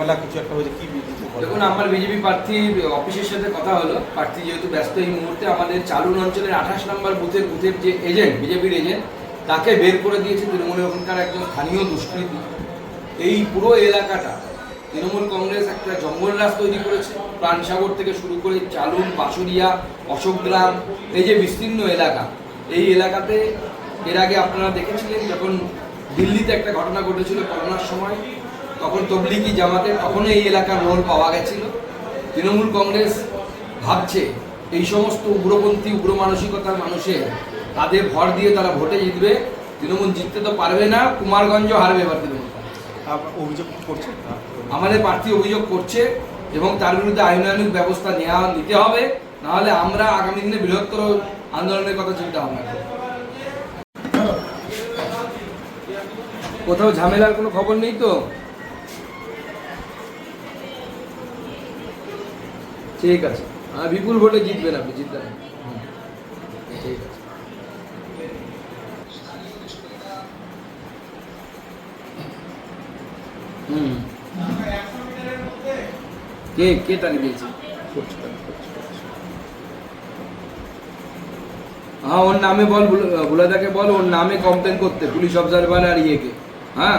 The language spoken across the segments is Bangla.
ঝামেলা কিছু একটা হয়েছে, কি দেখুন, আমার বিজেপি প্রার্থীর অফিসের সাথে কথা হলো। প্রার্থী যেহেতু ব্যস্ত এই মুহূর্তে, আমাদের চালুন অঞ্চলের 28 নম্বর বুথের যে এজেন্ট, বিজেপির এজেন্ট, তাকে বের করে দিয়েছে তৃণমূলের ওখানকার একজন স্থানীয় দুষ্কৃতী। এই পুরো এলাকাটা তৃণমূল কংগ্রেস একটা জঙ্গল রাজ তৈরি করেছে। প্রাণসাগর থেকে শুরু করে চালুন, বাঁশুরিয়া, অশোকগ্রাম, এই যে বিস্তীর্ণ এলাকা, এই এলাকাতে এর আগে আপনারা দেখেছিলেন যখন দিল্লিতে একটা ঘটনা ঘটেছিল করোনার সময়, তখন তবলিগি জামাতে তখনও এই এলাকার রোল পাওয়া গেছিল। তৃণমূল কংগ্রেস ভাবছে এই সমস্ত উগ্রপন্থী উগ্র মানসিকতার মানুষের তাদের ভর দিয়ে তারা ভোটে জিতবে। তৃণমূল জিততে তো পারবে না, কুমারগঞ্জ হারবে এবার তৃণমূল। অভিযোগ করছে, আমাদের প্রার্থী অভিযোগ করছে এবং তার বিরুদ্ধে আইনানুগ ব্যবস্থা নিতে হবে, নাহলে আমরা আগামী দিনে বৃহত্তর আন্দোলনের কথা চিন্তা ভাবনা করব। কোথাও ঝামেলার কোনো খবর নেই তো? ঠিক আছে, বিপুল ভোটে জিতবেন আপনি, চিন্তা নেই। ঠিক আছে। কে তারিখ দিয়েছে? হ্যাঁ, ওর নামে বল, বুলাদাকে বল ওর নামে কমপ্লেন করতে, পুলিশ অবজারভার আর ইয়েকে। হ্যাঁ,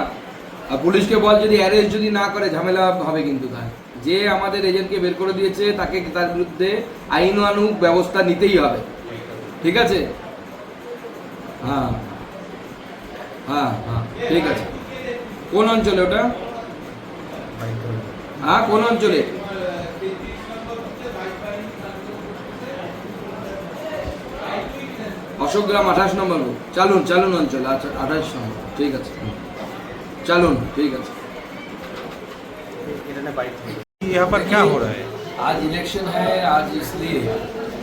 আর পুলিশকে বল যদি অ্যারেস্ট যদি না করে ঝামেলা হবে কিন্তু। তাই যে আমাদের এজেন্টকে বের করে দিয়েছে তাকে, তার বিরুদ্ধে আইনানুগ ব্যবস্থা নিতেই হবে। ঠিক আছে? হ্যাঁ হ্যাঁ হ্যাঁ, ঠিক আছে। কোন অঞ্চলে ওটা? হ্যাঁ, কোন অঞ্চলে? অশোকগ্রাম 28 নম্বর। চালুন অঞ্চল। আচ্ছা, 28 নম্বর, ঠিক আছে। चालून, ठीक है। यहाँ पर क्या हो रहा है? आज इलेक्शन है, आज इसलिए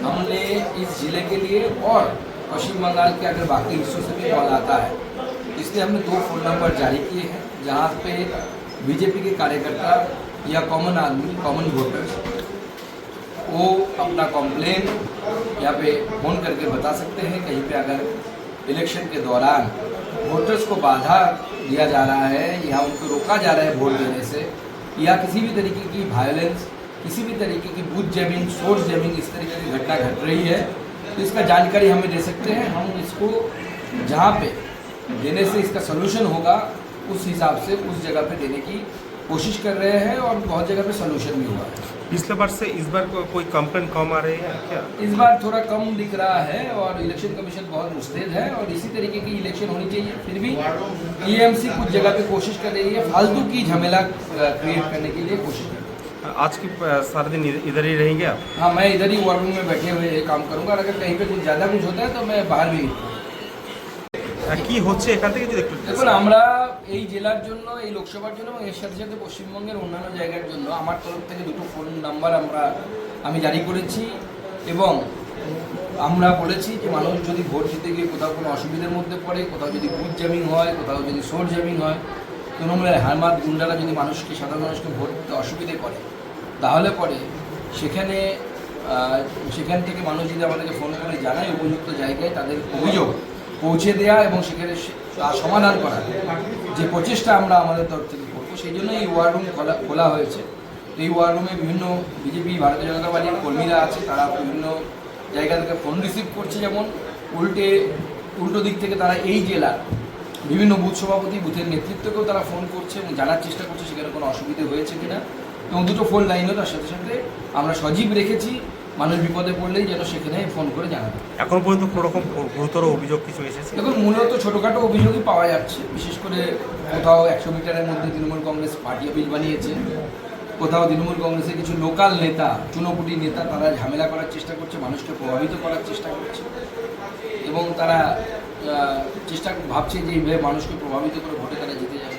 हमने इस जिले के लिए और पश्चिम बंगाल के अगर बाकी हिस्सों से भी कॉल आता है, इसलिए हमने 2 फ़ोन नंबर जारी किए हैं जहाँ पे बीजेपी के कार्यकर्ता या कॉमन आदमी, कॉमन वोटर्स, वो अपना कॉम्प्लेन यहाँ पे फ़ोन करके बता सकते हैं। कहीं पे अगर इलेक्शन के दौरान वोटर्स को बाधा दिया जा रहा है या उनको रोका जा रहा है वोट देने से, या किसी भी तरीके की वायलेंस, किसी भी तरीके की बूथ जैमिंग, सोर्स जैमिंग, इस तरीके की घटना घट रही है, तो इसका जानकारी हमें दे सकते हैं। हम इसको जहाँ पे देने से इसका सलूशन होगा उस हिसाब से उस जगह पे देने की कोशिश कर रहे हैं और बहुत जगह पे सलूशन भी हुआ है। पिछले बार से इस बार कोई कंप्लेंट कम आ रही है क्या? इस बार थोड़ा कम दिख रहा है और इलेक्शन कमीशन बहुत मुस्तैद है और इसी तरीके की इलेक्शन होनी चाहिए। फिर भी ईएमसी कुछ जगह पे कोशिश कर रही है फालतू की झमेला क्रिएट करने के लिए कोशिश कर रही है। आज की सारा दिन इधर ही रहेंगे आप? हाँ, मैं इधर ही वॉर रूम में बैठे हुए काम करूँगा और अगर कहीं पे कुछ ज़्यादा कुछ होता है तो मैं बाहर भी। কি হচ্ছে এখান থেকে যদি একটু দেখুন, আমরা এই জেলার জন্য, এই লোকসভার জন্য এবং এর সাথে সাথে পশ্চিমবঙ্গের অন্যান্য জায়গার জন্য আমার তরফ থেকে 2টো ফোন নাম্বার আমি জারি করেছি এবং আমরা বলেছি যে মানুষ যদি ভোট দিতে গিয়ে কোথাও কোনো অসুবিধার মধ্যে পড়ে, কোথাও যদি বুথ জ্যামিং হয়, কোথাও যদি সোর্স জ্যামিং হয়, তৃণমূলের হারমাত গুন্ডারা যদি সাধারণ মানুষকে ভোট দিতে অসুবিধে করে, তাহলে পরে সেখান থেকে মানুষ যদি আমাদেরকে ফোন করে জানায়, উপযুক্ত জায়গায় তাদের অভিযোগ পৌঁছে দেওয়া এবং সেখানে সমাধান করা যে প্রচেষ্টা আমরা আমাদের তরফ থেকে করবো। সেই জন্য এই ওয়ার রুম খোলা হয়েছে। এই ওয়ার রুমে বিভিন্ন বিজেপি, ভারতীয় জনতা পার্টির কর্মীরা আছে, তারা বিভিন্ন জায়গা থেকে ফোন রিসিভ করছে। যেমন উল্টো দিক থেকে তারা এই জেলার বিভিন্ন বুথ সভাপতি, বুথের নেতৃত্বকেও তারা ফোন করছে এবং জানার চেষ্টা করছে সেখানে কোনো অসুবিধে হয়েছে কিনা। এবং 2টো ফোন লাইনও তার সাথে সাথে আমরা সজীব রেখেছি, মানুষ বিপদে পড়লেই যেন সেখানে ফোন করে জানাবে। এখন পর্যন্ত কোনো রকম গুরুতর অভিযোগ কিছু এসেছে? দেখুন, মূলত ছোটোখাটো অভিযোগই পাওয়া যাচ্ছে। বিশেষ করে কোথাও 100 মিটারের মধ্যে তৃণমূল কংগ্রেস পার্টি অফিস বানিয়েছে, কোথাও তৃণমূল কংগ্রেসের কিছু লোকাল নেতা, চুনোপুটি নেতা, তারা ঝামেলা করার চেষ্টা করছে, মানুষকে প্রভাবিত করার চেষ্টা করছে এবং তারা ভাবছে যে এইভাবে মানুষকে প্রভাবিত করে ভোটে তারা জিতে যাবে।